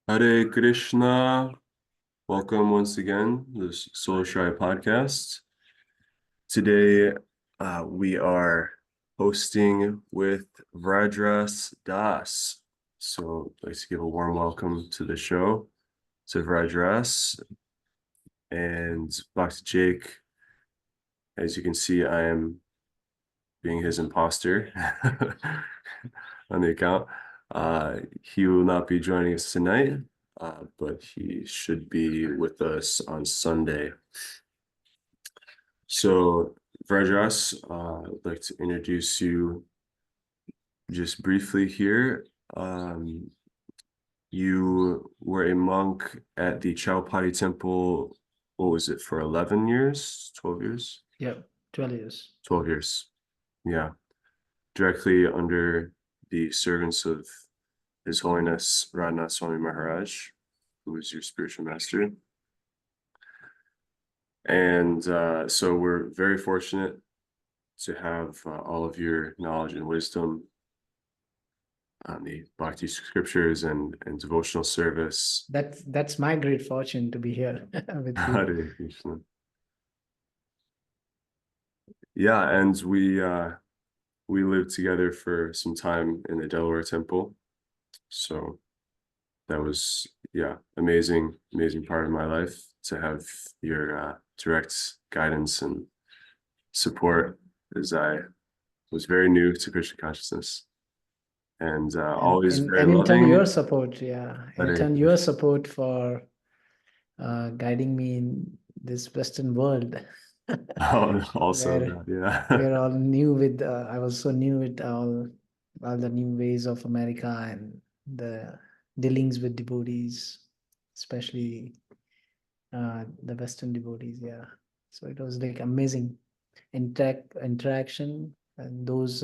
Hare Krishna. Welcome once again to the Soul Shri podcast. Today we are hosting with Vrajras Das. So I'd like to give a warm welcome to the show to Vrajras and Bhakti Jake. As you can see, I am being his imposter on the account. He will not be joining us tonight, but he should be with us on Sunday. So, Vrajras, I'd like to introduce you just briefly here. You were a monk at the Chowpatty Temple, what was it, for 11 years, 12 years? Yeah, 12 years. 12 years, yeah. Directly under the servants of His Holiness Radhanath Swami Maharaj, who is your spiritual master. And so we're very fortunate to have all of your knowledge and wisdom on the Bhakti scriptures and devotional service. That's my great fortune to be here with you. Hare Krishna. Yeah, and we lived together for some time in the Delaware Temple. So that was, yeah, amazing part of my life to have your direct guidance and support, as I was very new to Krishna consciousness and always very And in turn, your loving. support, yeah. In Hare turn, your support for guiding me in this Western world. Oh, also where that, yeah. we're all new with, I was so new with all the new ways of America and the dealings with devotees, especially the Western devotees, yeah. So it was like amazing interaction and those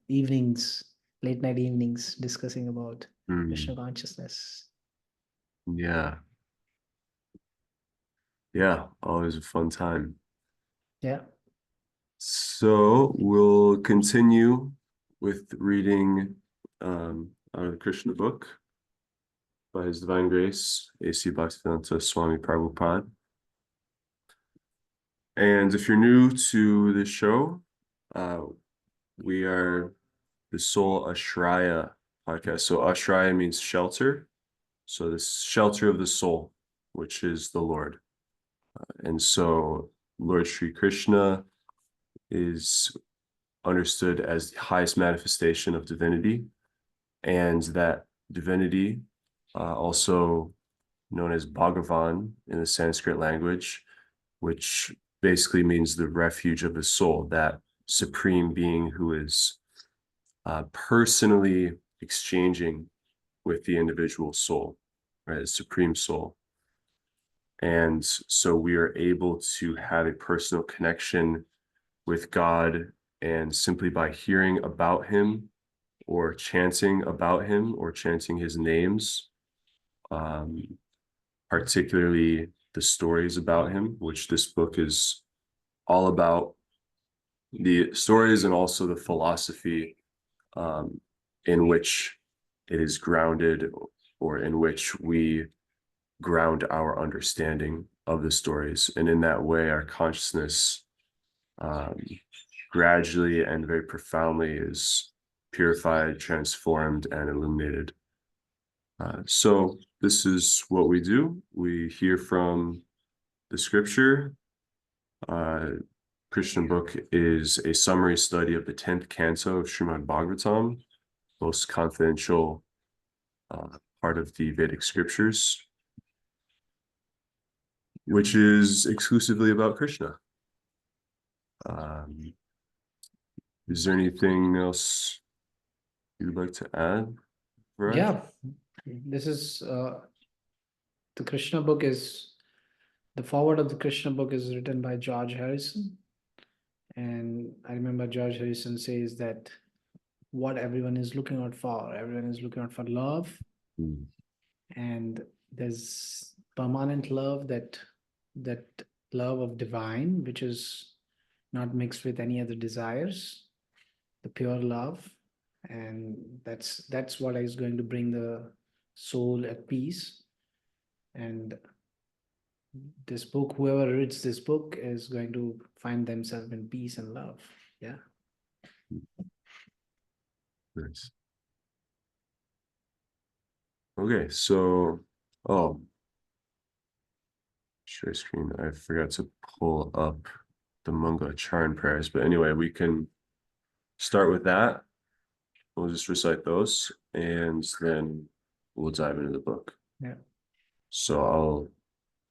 evenings, late night evenings, discussing about Krishna consciousness. Yeah. Yeah, always a fun time. Yeah. So we'll continue with reading out of the Krishna book by His Divine Grace, A.C. Bhaktivedanta Swami Prabhupada. And if you're new to the show, we are the Soul Ashraya podcast. So Ashraya means shelter. So the shelter of the soul, which is the Lord. And so Lord Sri Krishna is understood as the highest manifestation of divinity, and that divinity, also known as Bhagavan in the Sanskrit language, which basically means the refuge of the soul, that supreme being who is personally exchanging with the individual soul, right? The supreme soul. And so we are able to have a personal connection with God, and simply by hearing about him or chanting about him or chanting his names, particularly the stories about him, which this book is all about, the stories and also the philosophy in which it is grounded, or in which we ground our understanding of the stories. And in that way, our consciousness gradually and very profoundly is purified, transformed, and illuminated. So this is what we do. We hear from the scripture. Krishna book is a summary study of the 10th canto of Srimad Bhagavatam, most confidential part of the Vedic scriptures, which is exclusively about Krishna. Is there anything else you'd like to add, Raj? Yeah. This is the Krishna book is the forward of the Krishna book is written by George Harrison. And I remember George Harrison says that what everyone is looking out for, everyone is looking out for love. And there's permanent love, that love of divine, which is not mixed with any other desires, the pure love. And that's what is going to bring the soul at peace. And this book, whoever reads this book is going to find themselves in peace and love. Yeah. Nice. Okay, so share screen. I forgot to pull up the Manga Charn prayers, but anyway, we can start with that. We'll just recite those, and then we'll dive into the book. Yeah. So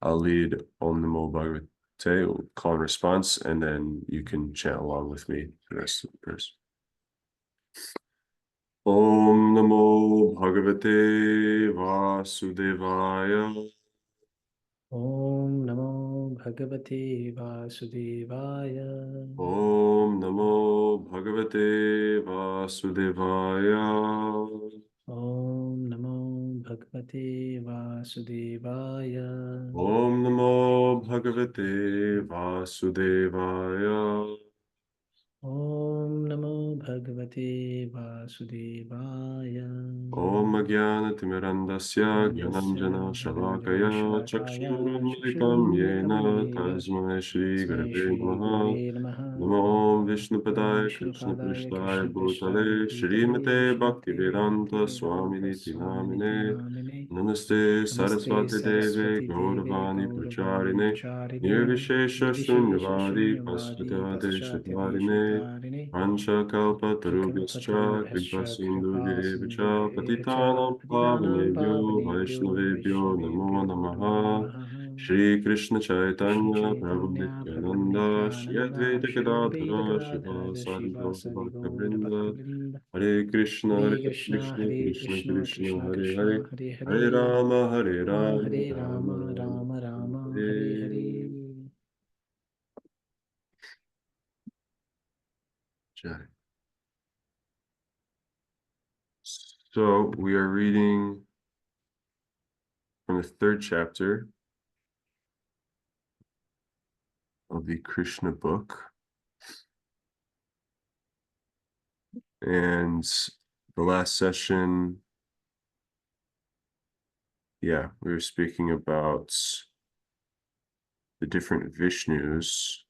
I'll lead Om Namo Bhagavate, call and response, and then you can chant along with me the rest of the prayers. Om Namo Bhagavate Vasudevaya. Om Namo Bhagavate Vasudevaya. Om Namo Bhagavate Vasudevaya. Om Namo Bhagavate Vasudevaya. Om Namo Bhagavate Vasudevaya. Om Namo Bhagavate Vasudevaya. Om Jnana-timirandasya Gyananjana Shalakaya Chakshurunmilitam Yena Tasmai Shri Gurave Namaha. Namo Om Vishnupadaya Krishna Prishtaya Bhutale Shrimate Bhaktivedanta Swaminiti Namine. Namaste Saraswati Deve Gauravani Pracharine Nirvishesha Shunyavadi Pasvadade Shatavarine Pancha Kalpa Tarubhyascha Kripa Sindhu Vyevacha Patitanam Pavanebhyo Vaishnavebhyo Namo Namaha Shri Krishna Chaitanya Prabhu Nityananda Shri Advaita Gadadhara Shiva Sadi Gaura Bhakta Hare Krishna Krishna Krishna Krishna Hare Hare Hare Rama Hare Rama Hare Rama Rama, Rama Rama Rama, Hare Hare Hare. Jai. So we are reading from the third chapter of the Krishna book. And the last session, we were speaking about the different Vishnus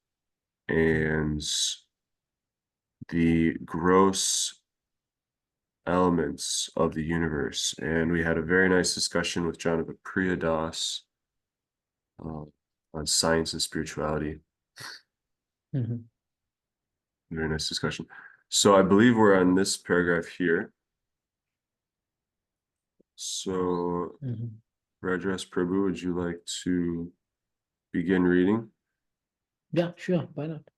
and the gross elements of the universe. And we had a very nice discussion with Jonathan Priyadas on science and spirituality. Mhm. Very nice discussion. So I believe we're on this paragraph here. So, Vrajras Prabhu, would you like to begin reading? Yeah, sure. Why not?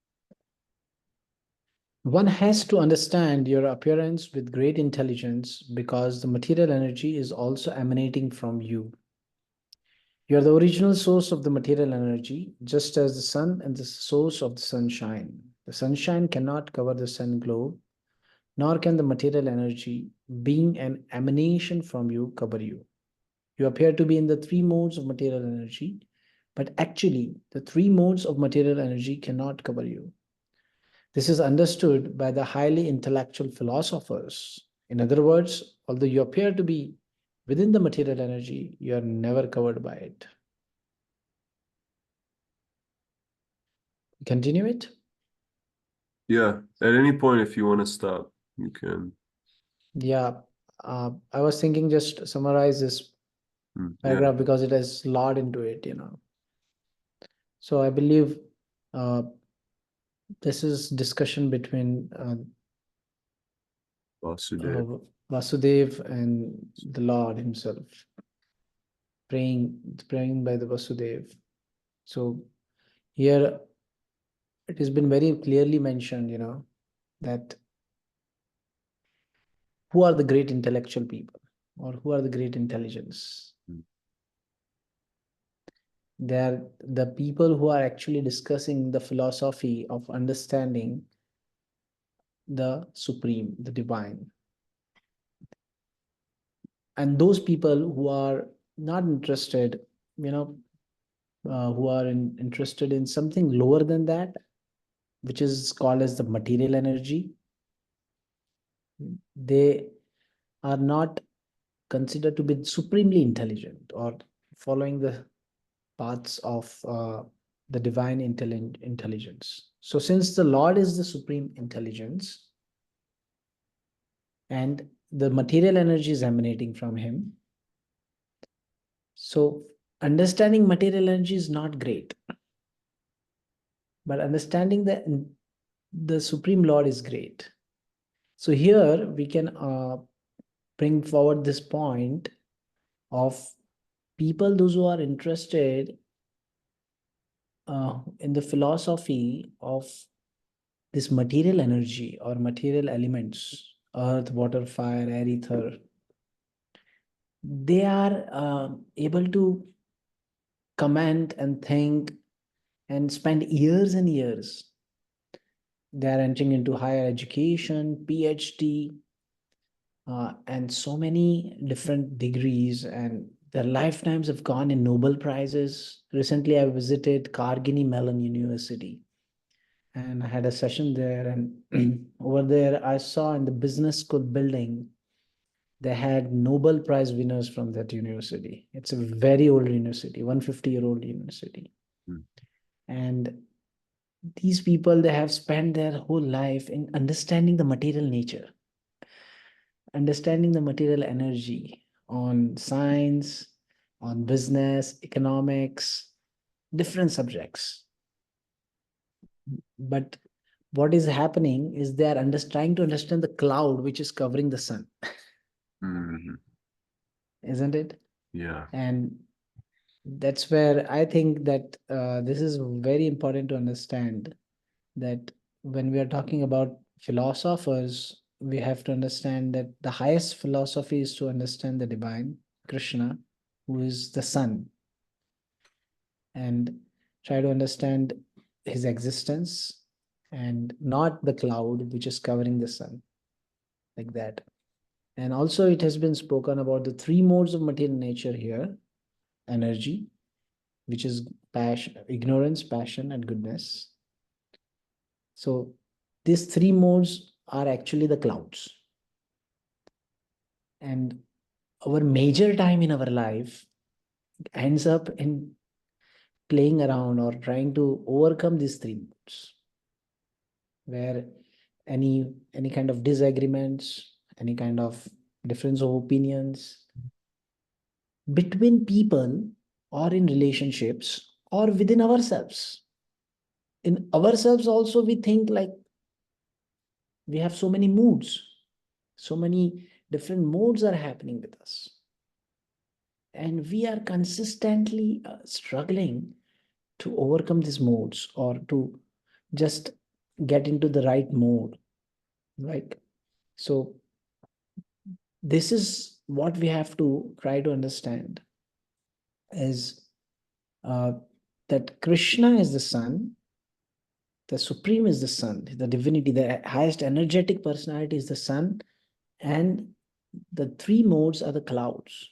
One has to understand your appearance with great intelligence because the material energy is also emanating from you. You are the original source of the material energy, just as the sun and the source of the sunshine. The sunshine cannot cover the sun globe, nor can the material energy, being an emanation from you, cover you. You appear to be in the three modes of material energy, but actually, the three modes of material energy cannot cover you. This is understood by the highly intellectual philosophers. In other words, although you appear to be within the material energy, you are never covered by it. Continue it? Yeah, at any point, if you want to stop, you can. Yeah, I was thinking just summarize this paragraph because it has a lot into it, So I believe this is discussion between Vasudev and the Lord himself, praying by the Vasudev. So here it has been very clearly mentioned, that who are the great intellectual people or who are the great intelligence. They are the people who are actually discussing the philosophy of understanding the supreme, the divine. And those people who are not interested, who are interested in something lower than that, which is called as the material energy, they are not considered to be supremely intelligent or following the paths of the divine intelligence. So since the Lord is the supreme intelligence and the material energy is emanating from him, so understanding material energy is not great, but understanding the supreme Lord is great. So here we can bring forward this point of people, those who are interested in the philosophy of this material energy or material elements, earth, water, fire, air, ether, they are able to comment and think and spend years and years. They are entering into higher education, PhD, and so many different degrees, and their lifetimes have gone in Nobel Prizes. Recently, I visited Carnegie Mellon University and I had a session there. And over there, I saw in the business school building, they had Nobel Prize winners from that university. It's a very old university, 150-year-old university. Mm. And these people, they have spent their whole life in understanding the material nature, understanding the material energy on science, on business, economics, different subjects. But what is happening is they are trying to understand the cloud which is covering the sun, Mhm. isn't it? Yeah. And that's where I think that this is very important to understand that when we are talking about philosophers, we have to understand that the highest philosophy is to understand the divine, Krishna, who is the sun, and try to understand his existence and not the cloud which is covering the sun, like that. And also, it has been spoken about the three modes of material nature here: energy, which is passion, ignorance, passion, and goodness. So these three modes are actually the clouds. And our major time in our life ends up in playing around or trying to overcome these three modes, where any kind of disagreements, any kind of difference of opinions between people or in relationships or within ourselves. In ourselves also, we think like we have so many moods, so many different modes are happening with us, and we are consistently struggling to overcome these modes or to just get into the right mode, right? So this is what we have to try to understand is uh, that Krishna is the sun, the supreme is the sun, the divinity, the highest energetic personality is the sun, and the three modes are the clouds.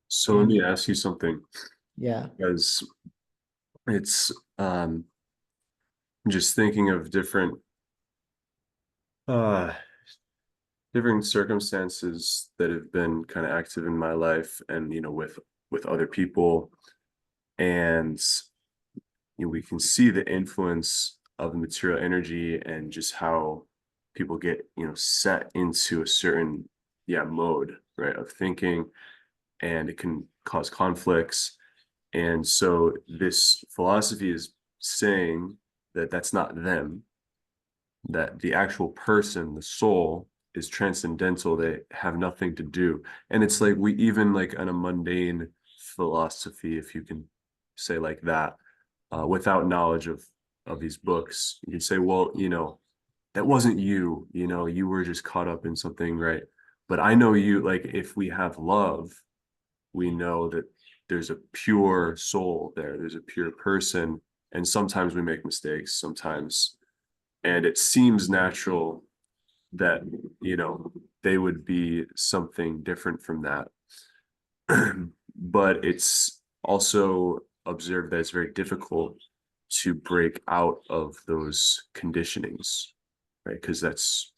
So let me ask you something, Yeah. because it's I'm just thinking of uh different circumstances that have been kind of active in my life, and with other people, and we can see the influence of the material energy and just how people get set into a certain mode, right, of thinking, and it can cause conflicts. And so this philosophy is saying that that's not them, that the actual person, the soul, is transcendental. They have nothing to do. And it's like, we even, like, on a mundane philosophy, if you can say like that, without knowledge of these books, you can say, well, that wasn't you, you were just caught up in something, right? But I know you, like, if we have love, we know that there's a pure soul there, there's a pure person. And sometimes we make mistakes, sometimes, and it seems natural that they would be something different from that. But it's also observed that it's very difficult to break out of those conditionings, right? Because that's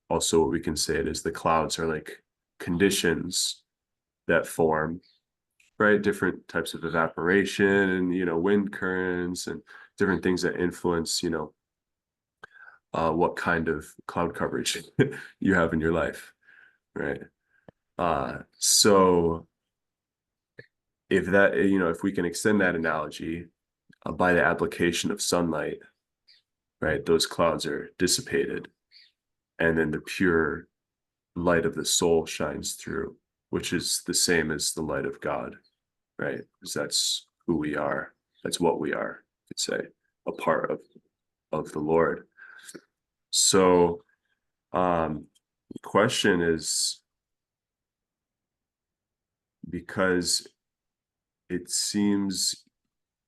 also what we can say, it is the clouds are like conditions that form, right? Different types of evaporation and, wind currents and different things that influence, what kind of cloud coverage you have in your life, right? So if we can extend that analogy by the application of sunlight, right, those clouds are dissipated, and then the pure light of the soul shines through, which is the same as the light of God, right? Because that's who we are. That's what we are, you could say, a part of the Lord. So the question is, because it seems,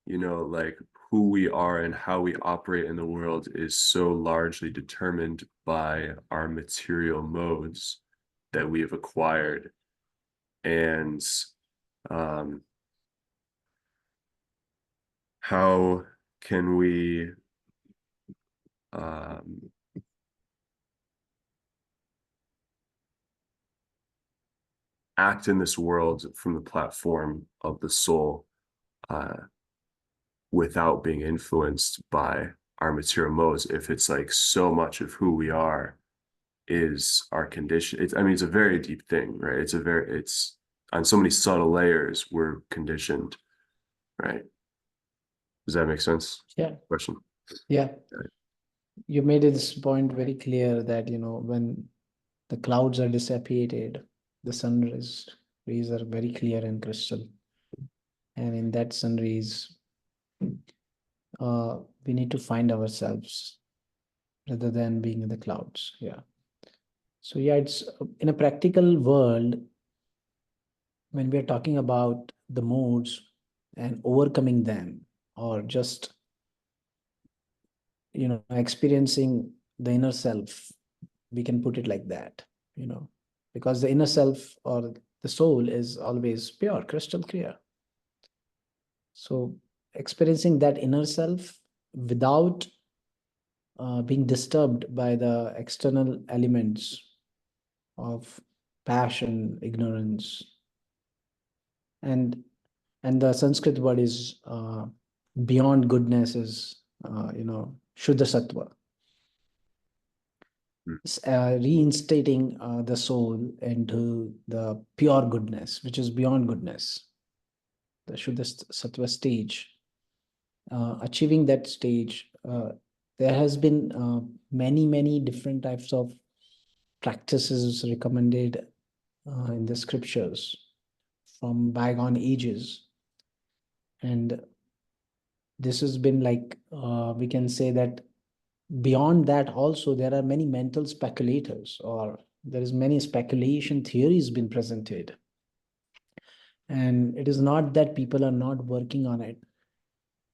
like who we are and how we operate in the world is so largely determined by our material modes that we have acquired. And how can we act in this world from the platform of the soul without being influenced by our material modes, if it's like so much of who we are is our condition. It's a very deep thing, right? It's on so many subtle layers we're conditioned, right? Does that make sense? Yeah. Question. Yeah. You made this point very clear that, when the clouds are dissipated, the sun rays are very clear and crystal. And in that sun rays, we need to find ourselves rather than being in the clouds. Yeah. So yeah, it's in a practical world, when we are talking about the moods and overcoming them, or just experiencing the inner self, we can put it like that, because the inner self or the soul is always pure, crystal clear. So experiencing that inner self without being disturbed by the external elements of passion, ignorance, and the Sanskrit word is beyond goodness is Shuddha Sattva. Reinstating the soul into the pure goodness, which is beyond goodness, the Shuddha Sattva stage. Achieving that stage, there has been many different types of practices recommended in the scriptures from bygone ages. And this has been like, we can say that beyond that also there are many mental speculators, or there is many speculation theories been presented. And it is not that people are not working on it.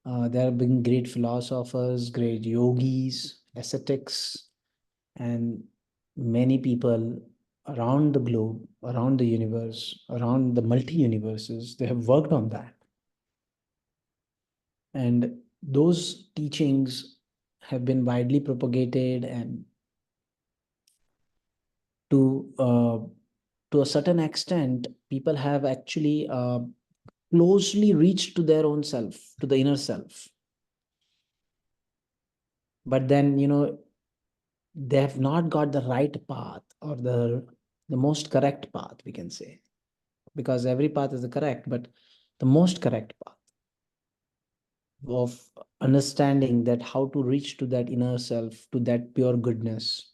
There have been great philosophers, great yogis, ascetics, and many people around the globe, around the universe, around the multi-universes, they have worked on that. And those teachings have been widely propagated, and to a certain extent, people have actually closely reached to their own self, to the inner self. But then, they have not got the right path, or the most correct path, we can say, because every path is the correct, but the most correct path of understanding that how to reach to that inner self, to that pure goodness.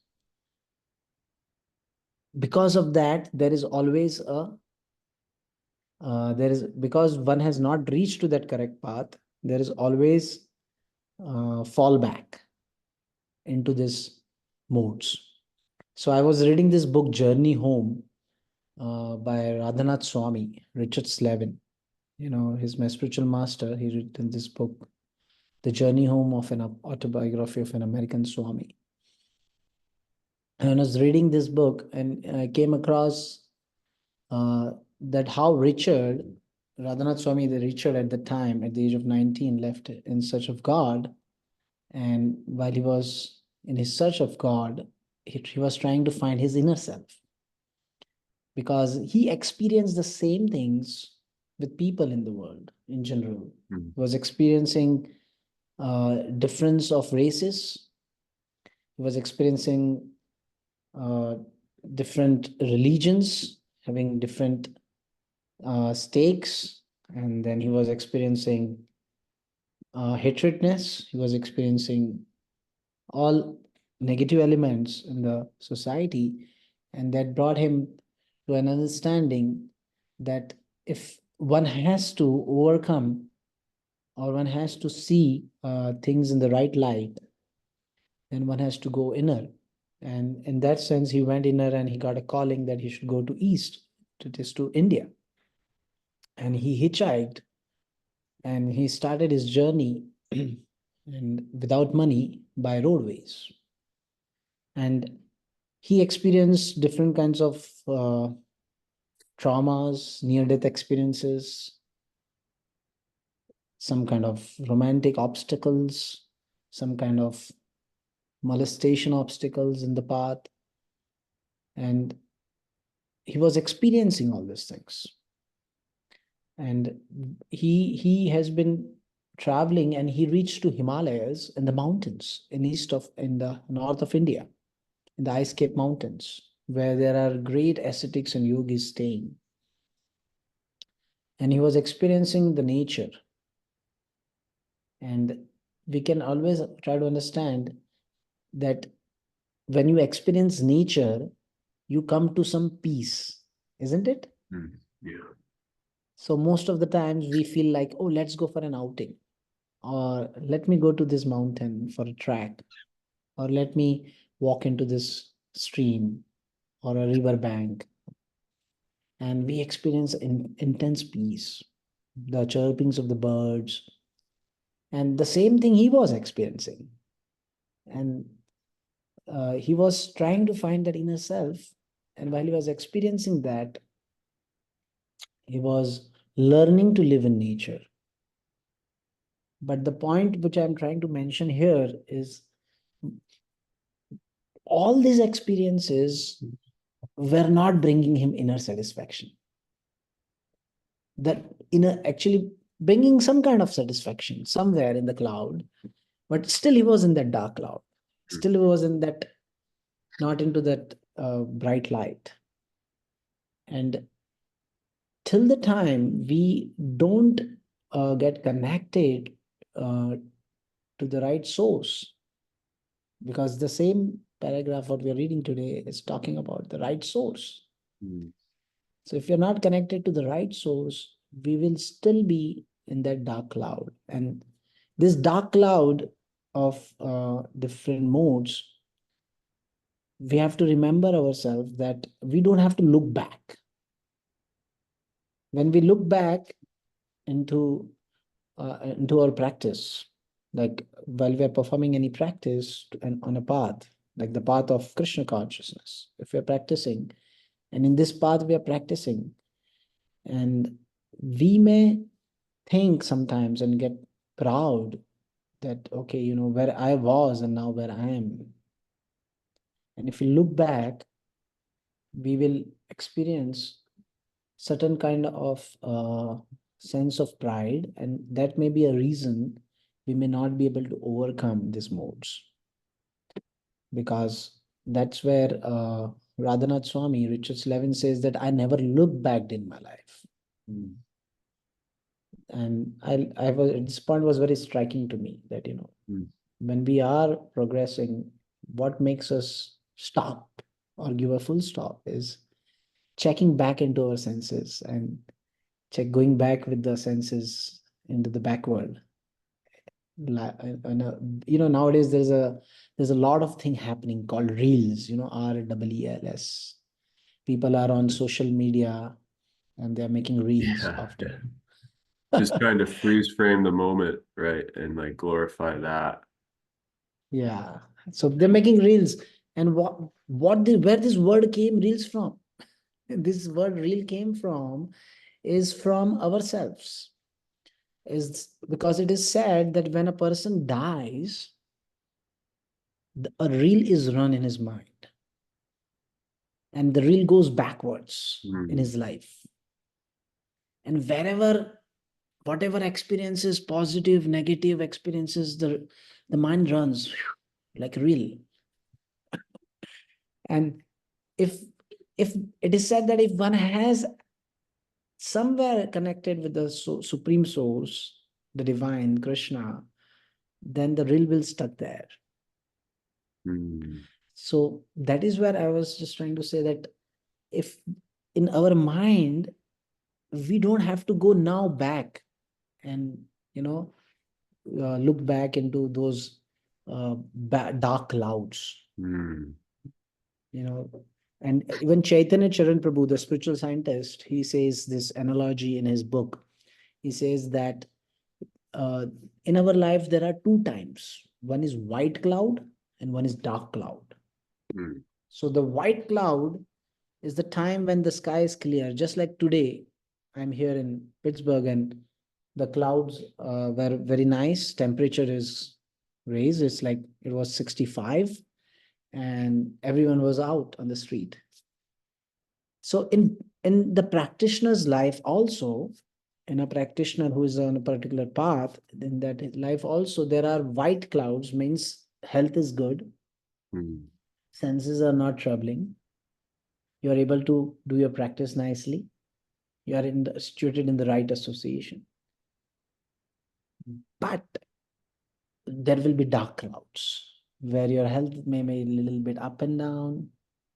Because of that, there is always because one has not reached to that correct path, there is always fallback into this modes. So I was reading this book, Journey Home, by Radhanath Swami, Richard Slavin. He's my spiritual master. He written this book, The Journey Home of an Autobiography of an American Swami. And I was reading this book, and I came across that how Radhanath Swami, the Richard at the time, at the age of 19, left in search of God. And while he was in his search of God, he was trying to find his inner self. because he experienced the same things with people in the world in general. Mm. He was experiencing difference of races. He was experiencing uh, different religions having different stakes, and then he was experiencing hatredness. He was experiencing all negative elements in the society, and that brought him to an understanding that if one has to overcome or one has to see things in the right light, then one has to go inner. And in that sense, he went inner and he got a calling that he should go to east, to India. And he hitchhiked and he started his journey and without money by roadways. And he experienced different kinds of traumas, near-death experiences, some kind of romantic obstacles, some kind of molestation obstacles in the path. And he was experiencing all these things. And he has been traveling, and he reached to Himalayas in the mountains in the north of India, in the ice cape mountains, where there are great ascetics and yogis staying. And he was experiencing the nature. And we can always try to understand that when you experience nature, you come to some peace, isn't it? Mm. Yeah. So most of the times we feel like, oh, let's go for an outing, or let me go to this mountain for a trek, or let me walk into this stream or a river bank, and we experience intense peace, the chirpings of the birds, and the same thing he was experiencing. And he was trying to find that inner self, and while he was experiencing that, he was learning to live in nature. But the point which I'm trying to mention here is all these experiences were not bringing him inner satisfaction. That inner actually bringing some kind of satisfaction somewhere in the cloud, but still he was in that dark cloud. Still he was in that, not into that bright light. And till the time we don't get connected uh, to the right source, because the same paragraph what we are reading today is talking about the right source. Mm. So if you're not connected to the right source, we will still be in that dark cloud. And this dark cloud of different modes, we have to remember ourselves that we don't have to look back. When we look back into our practice, like while we are performing any practice and on a path, like the path of Krishna consciousness, if we are practicing, and in this path we are practicing, and we may think sometimes and get proud that, okay, where I was and now where I am. And if we look back, we will experience certain kind of sense of pride, and that may be a reason we may not be able to overcome these modes, because that's where Radhanath Swami, Richard Levin says that I never looked back in my life. Mm. And I was, this point was very striking to me, that Mm. when we are progressing, what makes us stop or give a full stop is checking back into our senses, and going back with the senses into the backward. Nowadays there's a lot of thing happening called reels, REELS. People are on social media and they're making reels Yeah. after. Just trying to freeze frame the moment, right? And like glorify that. Yeah. So they're making reels. And where this word came, reels, from? This word reel came from is from ourselves. Is because it is said that when a person dies, a reel is run in his mind. and the reel goes backwards in his life. And whatever experiences, positive, negative experiences, the mind runs like a reel. And if it is said that if one has somewhere connected with the supreme source, the divine Krishna, then the reel will stuck there. So that is where I was just trying to say that if in our mind we don't have to go now back and look back into those dark clouds, and even Chaitanya Charan Prabhu, the spiritual scientist, he says this analogy in his book. He says that in our life there are two times. One is white cloud and one is dark cloud. So the white cloud is the time when the sky is clear. Just like today, I'm here in Pittsburgh and the clouds were very nice. Temperature is raised. It's like it was 65 and everyone was out on the street. So in the practitioner's life also, in a practitioner who is on a particular path, in that life also, there are white clouds, means health is good, senses are not troubling, you are able to do your practice nicely, you are situated in the right association. But there will be dark clouds where your health may be a little bit up and down,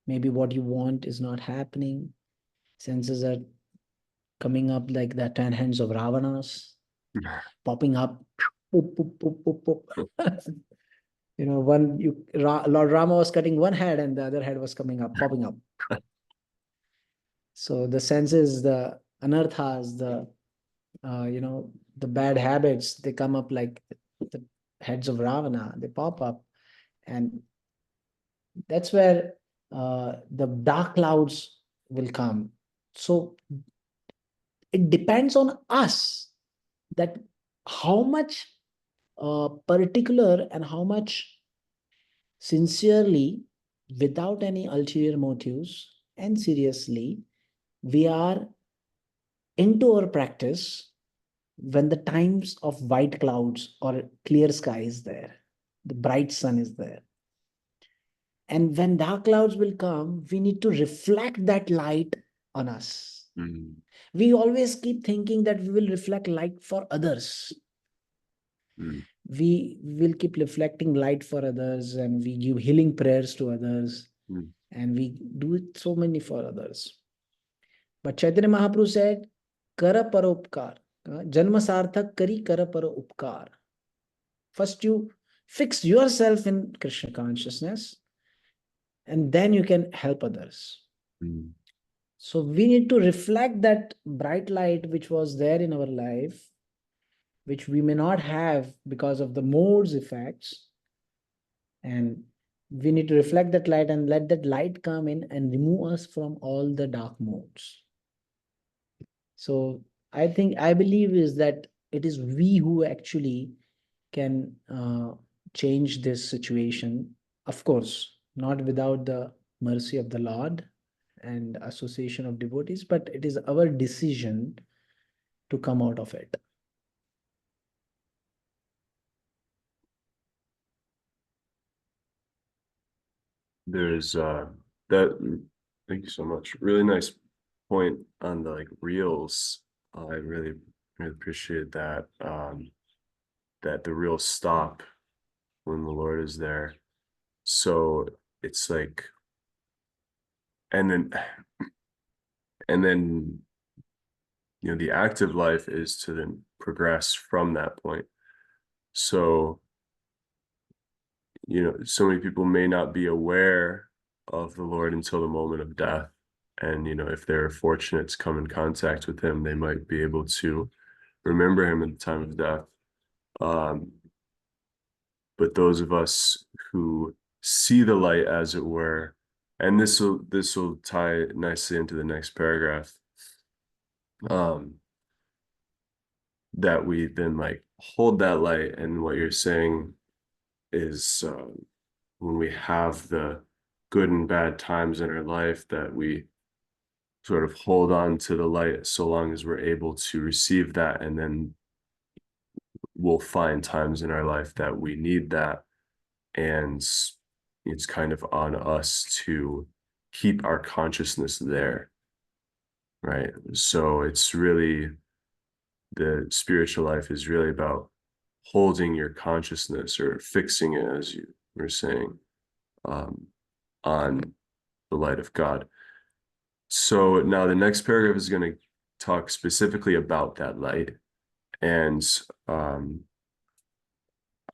maybe what you want is not happening, senses are coming up like the 10 hands of Ravanas, popping up. Poop, poop, poop, poop, poop. Lord Rama was cutting one head and the other head was coming up, popping up. So the senses, the anarthas, the bad habits, they come up like the heads of Ravana, they pop up. And that's where the dark clouds will come. So it depends on us that how much particular and how much sincerely, without any ulterior motives and seriously, we are into our practice when the times of white clouds or clear sky is there, the bright sun is there. And when dark clouds will come, we need to reflect that light on us. We always keep thinking that we will reflect light for others. We will keep reflecting light for others and we give healing prayers to others and we do it so many for others. But Chaitanya Mahaprabhu said, Kara paropkar, janma sarthak kari kara paropkar. First you fix yourself in Krishna consciousness and then you can help others. So we need to reflect that bright light which was there in our life, which we may not have because of the modes effects. And we need to reflect that light and let that light come in and remove us from all the dark modes. So I believe is that it is we who actually can change this situation. Of course, not without the mercy of the Lord and association of devotees, but it is our decision to come out of it. There's that, thank you so much. Really nice point on the reels. I really appreciate that. That the reels stop when the Lord is there. So it's like, and then the active life is to then progress from that point. So so many people may not be aware of the Lord until the moment of death. And, if they're fortunate to come in contact with him, they might be able to remember him at the time of death. But those of us who see the light, as it were, and this will tie nicely into the next paragraph, that we then hold that light. And what you're saying is when we have the good and bad times in our life, that we sort of hold on to the light so long as we're able to receive that. And then we'll find times in our life that we need that. And it's kind of on us to keep our consciousness there, right? So it's really, the spiritual life is really about holding your consciousness, or fixing it, as you were saying, on the light of God. So now the next paragraph is going to talk specifically about that light. And I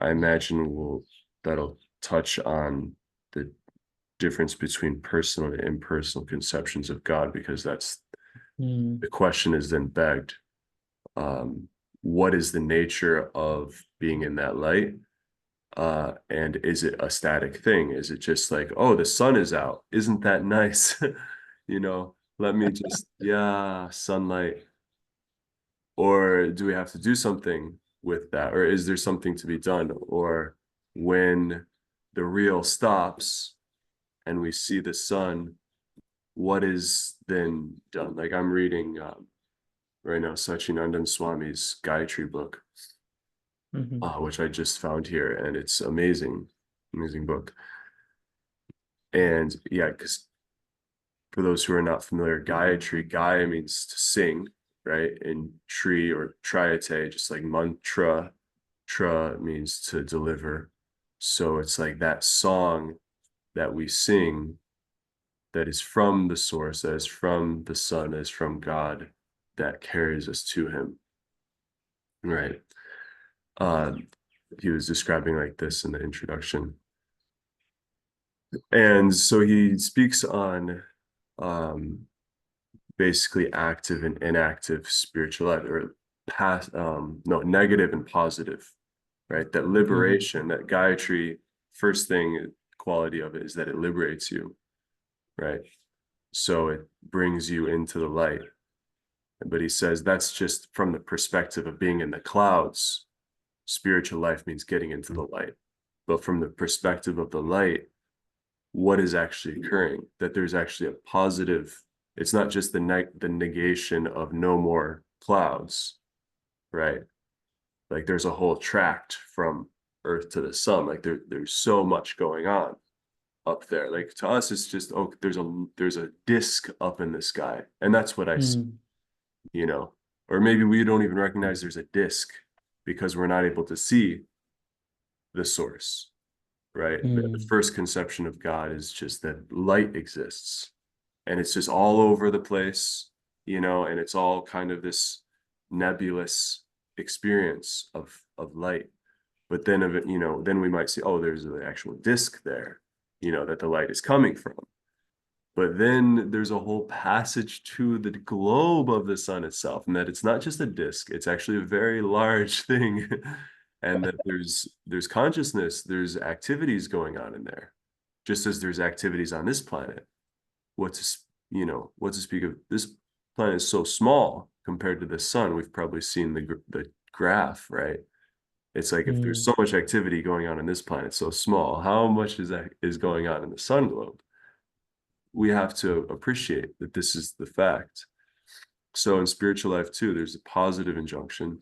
imagine that'll touch on the difference between personal and impersonal conceptions of God, because that's the question is then begged. What is the nature of being in that light? And is it a static thing? Is it just like, oh, the sun is out, isn't that nice? Let me just, yeah, sunlight. Or do we have to do something with that? Or is there something to be done? Or when the reel stops and we see the sun, what is then done? Like, I'm reading right now Sachinandan Swami's Gayatri book, which I just found here, and it's amazing book. And yeah, because for those who are not familiar, Gayatri, Gaya means to sing, right? And Tri or Triate, just like mantra, Tra means to deliver. So it's like that song that we sing, that is from the source, that is from the sun, that is from God, that carries us to him, right? He was describing like this in the introduction. And so he speaks on basically active and inactive spiritual life, or negative and positive, right? That liberation, that Gayatri, first thing, quality of it is that it liberates you, right? So it brings you into the light. But he says that's just from the perspective of being in the clouds. Spiritual life means getting into the light. But from the perspective of the light, what is actually occurring? That there's actually a positive, it's not just the negation of no more clouds, right? Like there's a whole tract from Earth to the sun. Like there's so much going on up there. Like to us, it's just, oh, there's a disc up in the sky, and that's what I see, or maybe we don't even recognize there's a disc because we're not able to see the source, right? The first conception of God is just that light exists, and it's just all over the place, and it's all kind of this nebulous experience of light. But then then we might see, oh, there's an actual disc there, that the light is coming from. But then there's a whole passage to the globe of the sun itself, and that it's not just a disk, it's actually a very large thing. And that there's consciousness, there's activities going on in there, just as there's activities on this planet. What to speak of, this planet is so small compared to the sun. We've probably seen the graph, right? It's like, if there's so much activity going on in this planet so small, how much is going on in the sun globe? We have to appreciate that this is the fact. So in spiritual life too, there's a positive injunction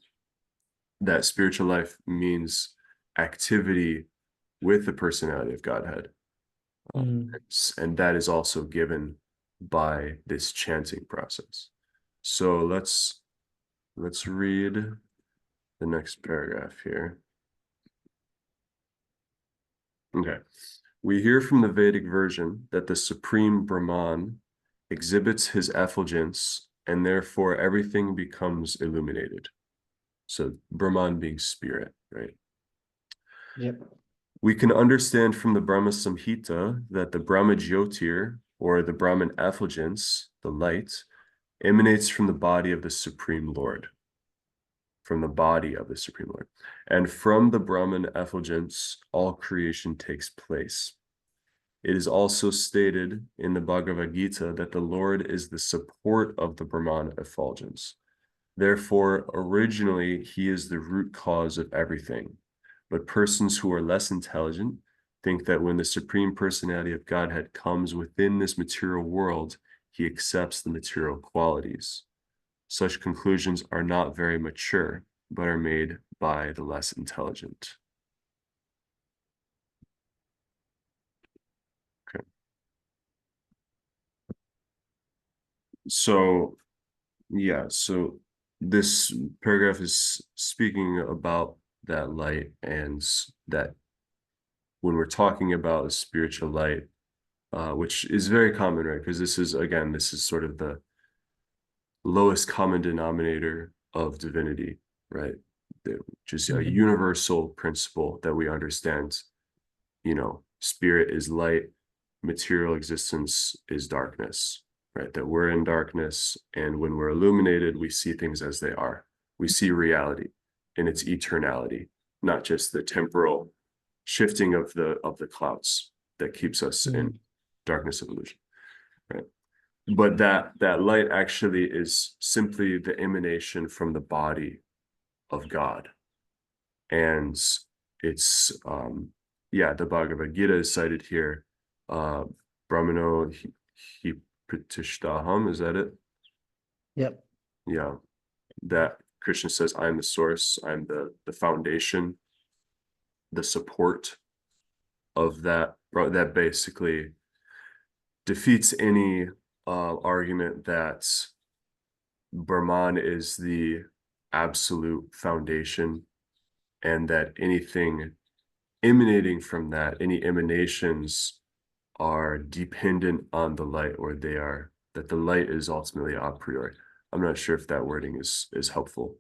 that spiritual life means activity with the personality of Godhead. And that is also given by this chanting process. So let's read the next paragraph here. Okay. We hear from the Vedic version that the Supreme Brahman exhibits his effulgence, and therefore everything becomes illuminated. So Brahman being spirit, right? Yep. We can understand from the Brahma Samhita that the Brahma Jyotir, or the Brahman effulgence, the light, emanates from the body of the Supreme Lord. From the body of the Supreme Lord. And from the Brahman effulgence, all creation takes place. It is also stated in the Bhagavad Gita that the Lord is the support of the Brahman effulgence. Therefore, originally, he is the root cause of everything. But persons who are less intelligent think that when the Supreme Personality of Godhead comes within this material world, he accepts the material qualities. Such conclusions are not very mature, but are made by the less intelligent. Okay. So, yeah, so this paragraph is speaking about that light, and that when we're talking about the spiritual light, which is very common, right? Because this is, again, this is sort of the lowest common denominator of divinity, right? Just a universal principle that we understand. Spirit is light, material existence is darkness, right? That we're in darkness, and when we're illuminated, we see things as they are. We see reality in its eternality, not just the temporal shifting of the clouds that keeps us in darkness of illusion, right? But that light actually is simply the emanation from the body of God. And it's the Bhagavad Gita is cited here. Brahmano hi pratishtaham, is that it? Yep. Yeah. That Krishna says, I'm the source, I'm the foundation, the support of that basically defeats any argument that Brahman is the absolute foundation, and that anything emanating from that, any emanations, are dependent on the light, or that the light is ultimately a priori. I'm not sure if that wording is helpful,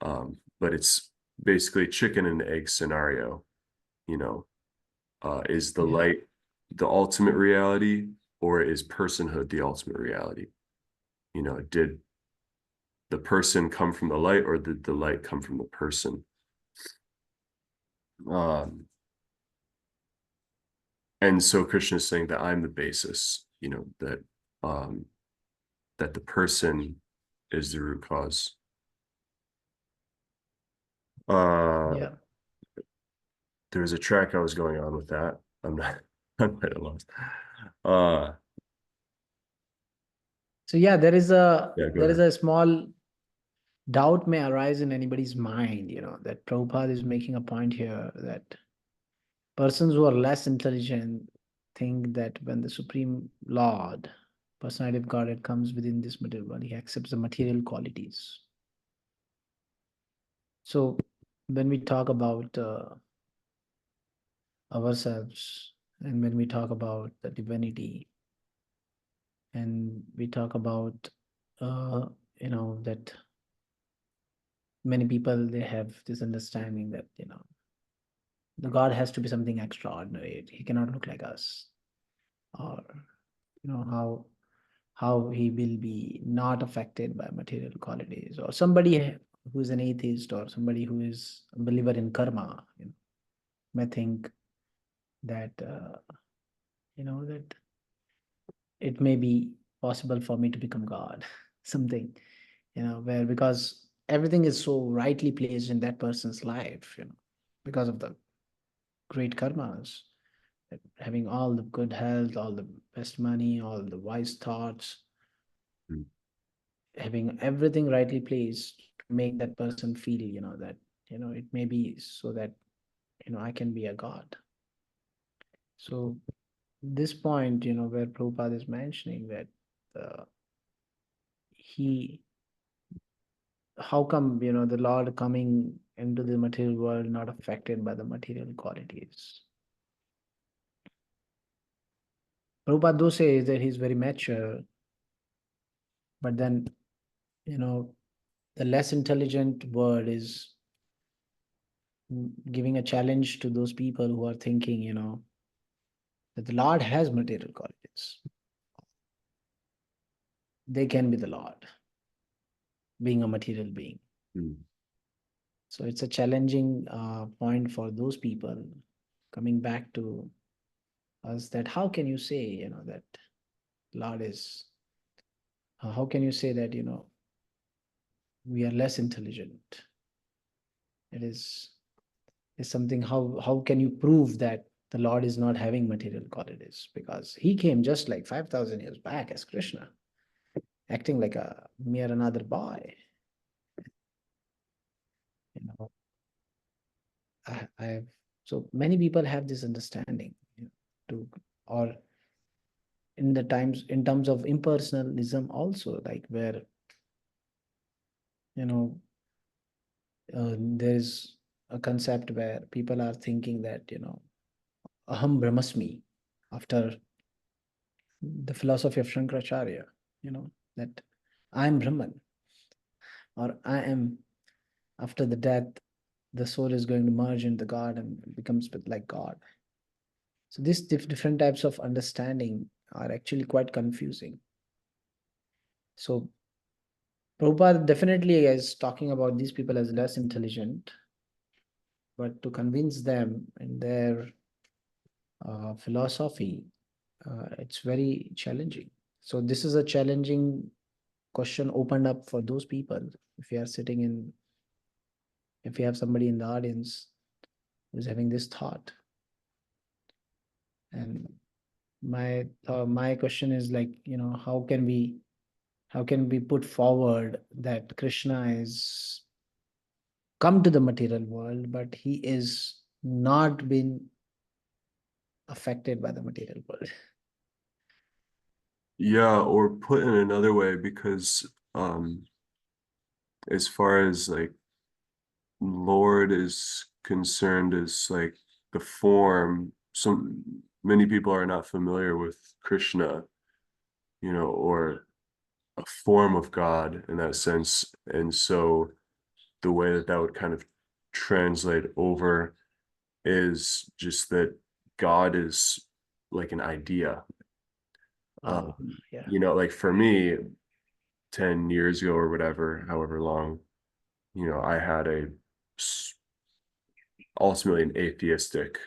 but it's basically chicken and egg scenario. Is the light the ultimate reality, or is personhood the ultimate reality? Did the person come from the light, or did the light come from the person? And so Krishna is saying that I'm the basis, that the person is the root cause. There was a track I was going on with that. I'm at a loss. So there is Go ahead. a small doubt may arise in anybody's mind, that Prabhupada is making a point here that persons who are less intelligent think that when the Supreme Lord, Personality of Godhead, comes within this material body, he accepts the material qualities. So when we talk about ourselves, and when we talk about the divinity, and we talk about that many people, they have this understanding that the God has to be something extraordinary. He cannot look like us, or how he will be not affected by material qualities, or somebody who is an atheist, or somebody who is a believer in karma, may think that that it may be possible for me to become God, something, where, because everything is so rightly placed in that person's life, because of the great karmas, that having all the good health, all the best money, all the wise thoughts, having everything rightly placed to make that person feel, that, it may be so that, I can be a God. So this point, where Prabhupada is mentioning that how come, the Lord coming into the material world not affected by the material qualities? Prabhupada does say that he's very mature, but then, the less intelligent world is giving a challenge to those people who are thinking, that the Lord has material qualities. They can be the Lord, being a material being. So it's a challenging point for those people coming back to us, that how can you say, that Lord is, how can you say that, we are less intelligent? It is something, how can you prove that the Lord is not having material qualities, because he came just like 5,000 years back as Krishna, acting like a mere another boy. You know, I've so many people have this understanding, to or in terms of impersonalism also, like where you know there's a concept where people are thinking that aham brahmasmi, after the philosophy of Shankaracharya, that I am Brahman, or I am, after the death, the soul is going to merge into God and becomes like God. So these different types of understanding are actually quite confusing. So Prabhupada definitely is talking about these people as less intelligent, but to convince them in their philosophy, it's very challenging. So this is a challenging question opened up for those people. If you are sitting in, if you have somebody in the audience who's having this thought, and my question is like, how can we put forward that Krishna is come to the material world, but he is not been affected by the material world? Yeah, or put in another way, because as far as like Lord is concerned, as like the form, so many people are not familiar with Krishna, or a form of God in that sense. And so the way that that would kind of translate over is just that God is like an idea. uh, yeah. Like for me, 10 years ago or whatever, however long, I had ultimately an atheistic,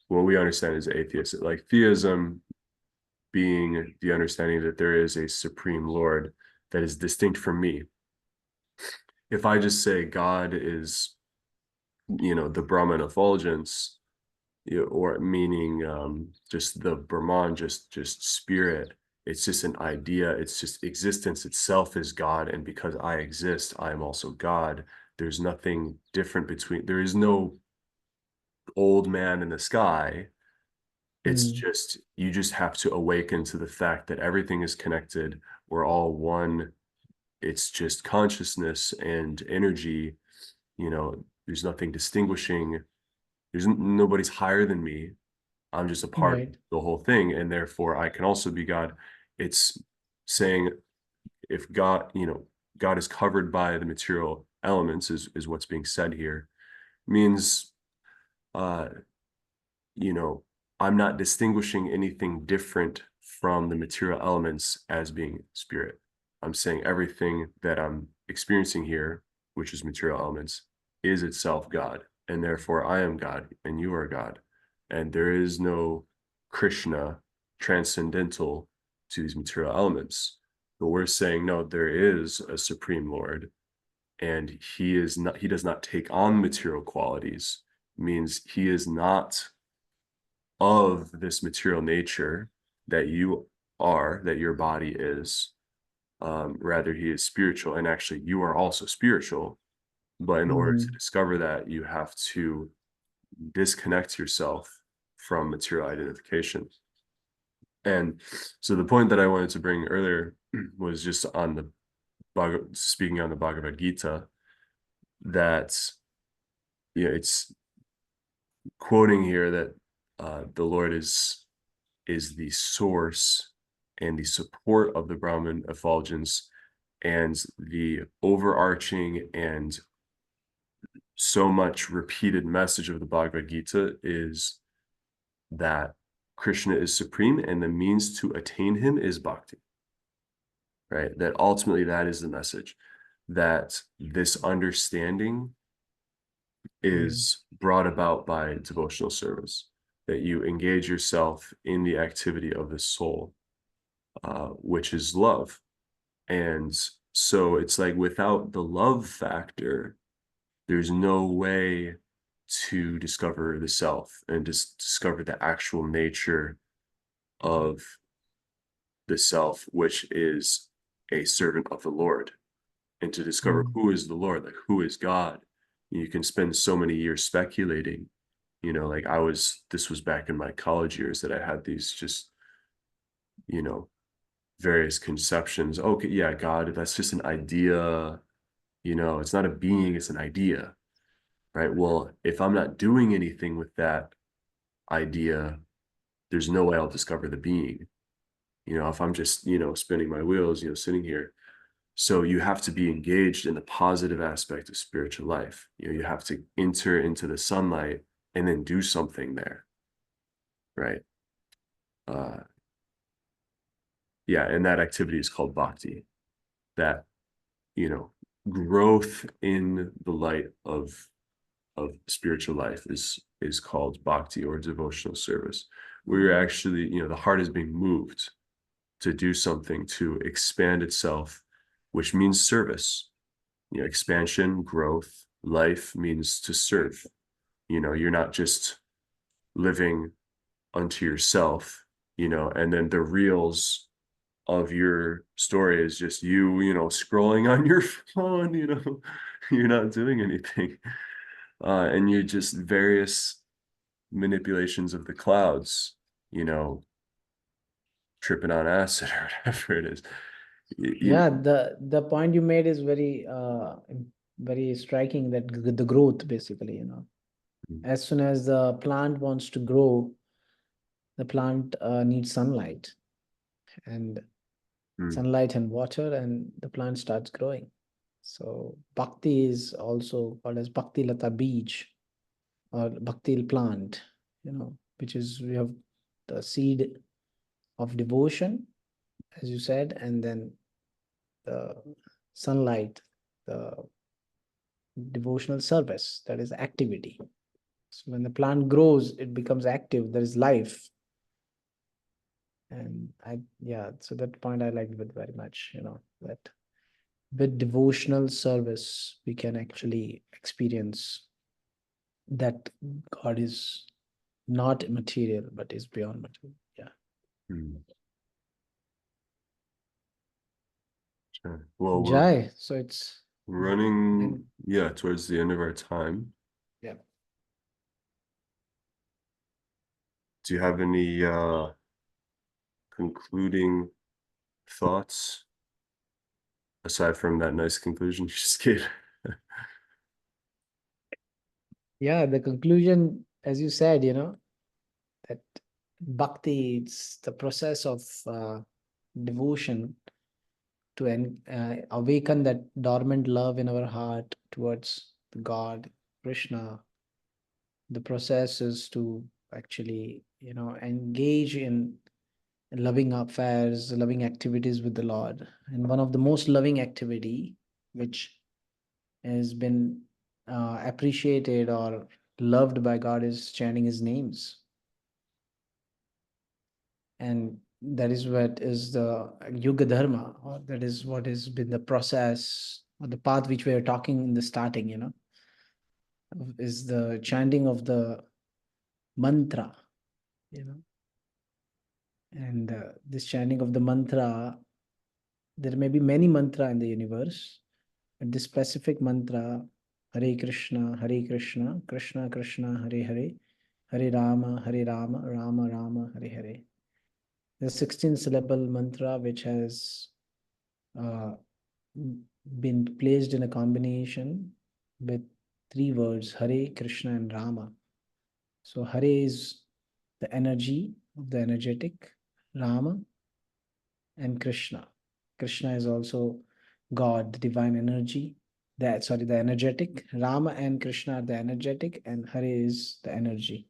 what we understand as atheistic, like theism being the understanding that there is a supreme Lord that is distinct from me. If I just say God is, the Brahman effulgence, or meaning just the Brahman, just spirit, it's just an idea, it's just existence itself is God, and because I exist, I am also God. There's nothing different between, there is no old man in the sky. It's Mm, just, you just have to awaken to the fact that everything is connected, we're all one. It's just consciousness and energy. There's nothing distinguishing, nobody's higher than me. I'm just a part of right. the whole thing, and therefore I can also be God. It's saying, if God is covered by the material elements, is what's being said here, means uh you know I'm not distinguishing anything different from the material elements as being spirit. I'm saying everything that I'm experiencing here, which is material elements, is itself God, and therefore I am God and you are God, and there is no Krishna transcendental to these material elements. But we're saying, no, there is a supreme Lord, and he does not take on material qualities, means he is not of this material nature that you are, that your body is. Rather, he is spiritual, and actually you are also spiritual. But in order to Mm, discover that, you have to disconnect yourself from material identification. And so the point that I wanted to bring earlier was just on the speaking on the Bhagavad Gita, that it's quoting here that the Lord is the source and the support of the Brahman effulgence, and the overarching and so much repeated message of the Bhagavad Gita is that Krishna is supreme, and the means to attain him is bhakti, right? That ultimately that is the message, that this understanding mm, is brought about by devotional service, that you engage yourself in the activity of the soul, which is love. And so it's like, without the love factor, there's no way to discover the self and just discover the actual nature of the self, which is a servant of the Lord, and to discover who is the Lord, like who is God. You can spend so many years speculating, like this was back in my college years that I had these just, various conceptions. Okay, yeah, God, that's just an idea, it's not a being, it's an idea, right? Well, if I'm not doing anything with that idea, there's no way I'll discover the being. If I'm just, spinning my wheels, sitting here. So you have to be engaged in the positive aspect of spiritual life. You have to enter into the sunlight and then do something there, right? Uh, yeah, and that activity is called bhakti. That, you know, growth in the light of spiritual life is called bhakti, or devotional service. We're actually, the heart is being moved to do something to expand itself, which means service. Expansion, growth, life means to serve. You're not just living unto yourself, and then the reels of your story is just you, scrolling on your phone, you're not doing anything. And you're just various manipulations of the clouds, tripping on acid or whatever it is. Yeah, the point you made is very striking, that the growth, basically, as soon as the plant wants to grow, the plant needs sunlight and sunlight and water, and the plant starts growing. So bhakti is also called as bhakti lata beej, or bhakti plant, which is, we have the seed of devotion, as you said, and then the sunlight, the devotional service, that is activity. So when the plant grows, it becomes active, there is life. And so that point I liked it very much, that with devotional service, we can actually experience that God is not material, but is beyond material. Yeah. Sure. Well, Jai. So it's we're running, towards the end of our time. Yeah. Do you have any concluding thoughts aside from that nice conclusion you just gave? Yeah, the conclusion, as you said, that bhakti, it's the process of devotion to awaken that dormant love in our heart towards God, Krishna. The process is to actually, engage in loving affairs, loving activities with the Lord. And one of the most loving activity, which has been appreciated or loved by God, is chanting his names. And that is what is the Yuga Dharma, or that is what has been the process or the path which we were talking in the starting, is the chanting of the mantra, and this chanting of the mantra, there may be many mantra in the universe, but this specific mantra, Hare Krishna, Hare Krishna, Krishna Krishna, Hare Hare, Hare Rama, Hare Rama, Rama Rama, Hare Hare. The 16 syllable mantra, which has uh, been placed in a combination with three words, Hare, Krishna, and Rama. So Hare is the energy of the energetic, Rama, and Krishna. Krishna is also God, the divine energy. The energetic. Rama and Krishna are the energetic, and Hare is the energy.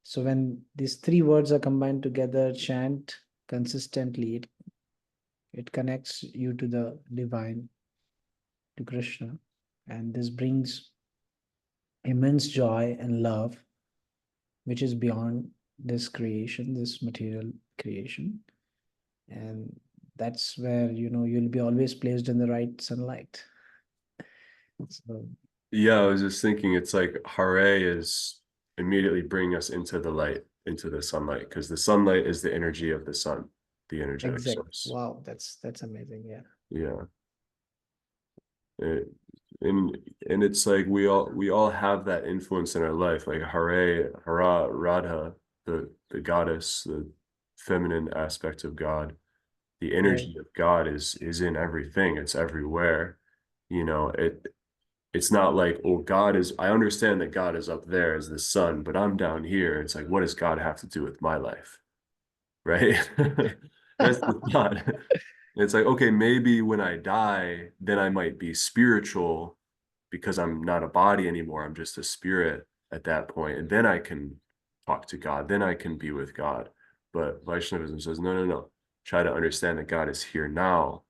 So when these three words are combined together, chant consistently, it connects you to the divine, to Krishna. And this brings immense joy and love, which is beyond this creation, this material creation. And that's where, you'll be always placed in the right sunlight. So Yeah, I was just thinking it's like Hare is immediately bringing us into the light, into the sunlight, because the sunlight is the energy of the sun, the energetic Exact. source. Wow, that's amazing. Yeah. Yeah. It, and and it's like we all have that influence in our life, like Hara, Radha, the goddess, the feminine aspect of God. The Right. energy of God is in everything. It's everywhere. It's not like, oh, God is, I understand that God is up there as the sun, but I'm down here. It's like, what does God have to do with my life? Right? That's the thought. It's like, okay, maybe when I die, then I might be spiritual because I'm not a body anymore. I'm just a spirit at that point. And then I can talk to God. Then I can be with God. But Vaishnavism says, no, no, no. Try to understand that God is here now,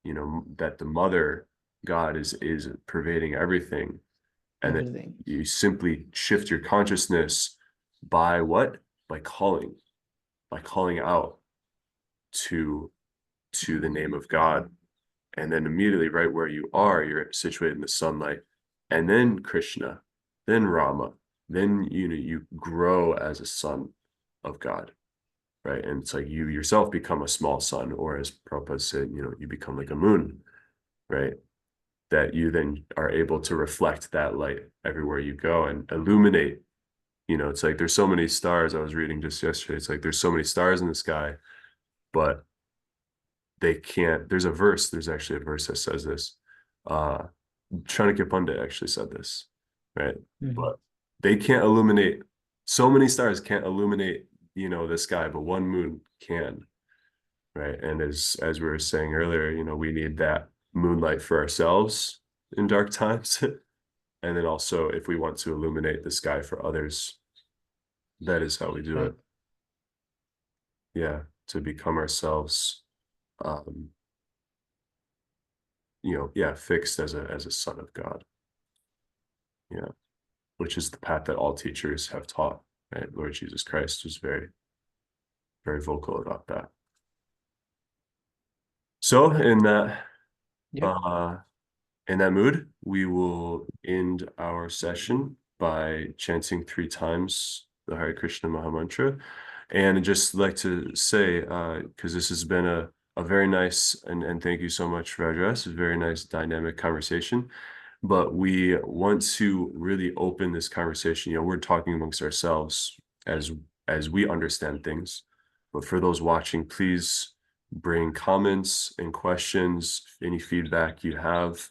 that the mother God is pervading everything. And then Everything. you simply shift your consciousness by what? By calling out to the name of God. And then immediately right where you are, you're situated in the sunlight. And then Krishna, then Rama, then you grow as a son of God. Right. And it's like you yourself become a small sun, or as Prabhupada said, you become like a moon, right? That you then are able to reflect that light everywhere you go and illuminate. It's like there's so many stars. I was reading just yesterday. It's like there's so many stars in the sky, but they can't. There's actually a verse that says this. Chanakya Pandit actually said this, right? Mhm. But they can't illuminate, so many stars can't illuminate, the sky, but one moon can, right? And as we were saying earlier, we need that moonlight for ourselves in dark times. And then also if we want to illuminate the sky for others, that is how we do Right. it. Yeah, to become ourselves, yeah, fixed as a son of God. Yeah, which is the path that all teachers have taught, right? Lord Jesus Christ was very, very vocal about that. So Yep. uh in that mood, we will end our session by chanting 3 times the Hare Krishna Maha Mantra. And I'd just like to say, because this has been a very nice, and thank you so much, Vrajras, a very nice dynamic conversation. But we want to really open this conversation. We're talking amongst ourselves as we understand things. But for those watching, please bring comments and questions, any feedback you have.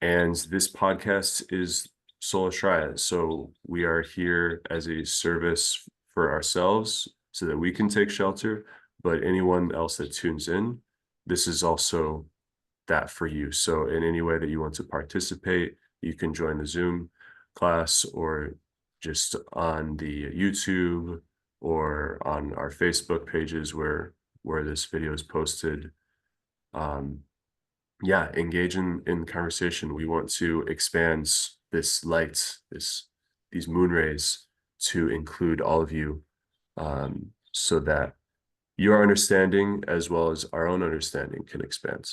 And this podcast is Soul Ashraya. So we are here as a service for ourselves so that we can take shelter. But anyone else that tunes in, this is also that for you. So in any way that you want to participate, you can join the Zoom class or just on the YouTube or on our Facebook pages where this video is posted. Um, yeah, engage in conversation. We want to expand this light, these moon rays to include all of you, so that your understanding as well as our own understanding can expand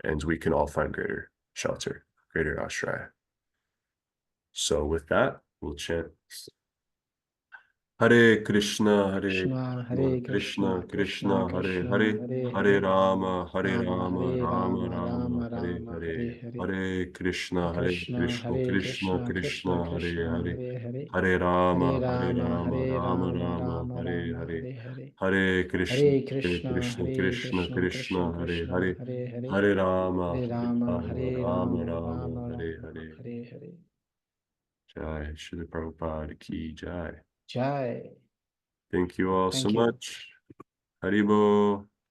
and we can all find greater shelter, greater ashraya. So with that, we'll chant Krishna, Hare Hare Krishna, Krishna, Krishna Krishna Hare Krishna, Hare, Hare Hare Hare, Rama, Hare Rama Rama, Hare Rama Rama, Rama, Rama Hare Rama, Hare, Hare Hare, Hare Krishna, Hare Krishna, Krishna, Hare Krishna Krishna, Krishna Krishna, Hare Krishna, Hare, Hare Hare, Hare Hare Rama, Hare Rama, Rama, Hare Rama Rama, Rama, Rama Hare Rama, Hare, Hare Hare, Hare Krishna, Hare Hare Krishna, Krishna, Hare Krishna Krishna, Krishna Krishna, Hare Krishna, Hare, Hare Hare, Hare Rama, Hare Hare Rama, Rama, Hare Rama Rama, Rama, Rama Hare Rama, Hare. Hare Hare. Jai Shri Prabhupada Ki Jai. Jai. Thank you all so Thank you. much. Haribo.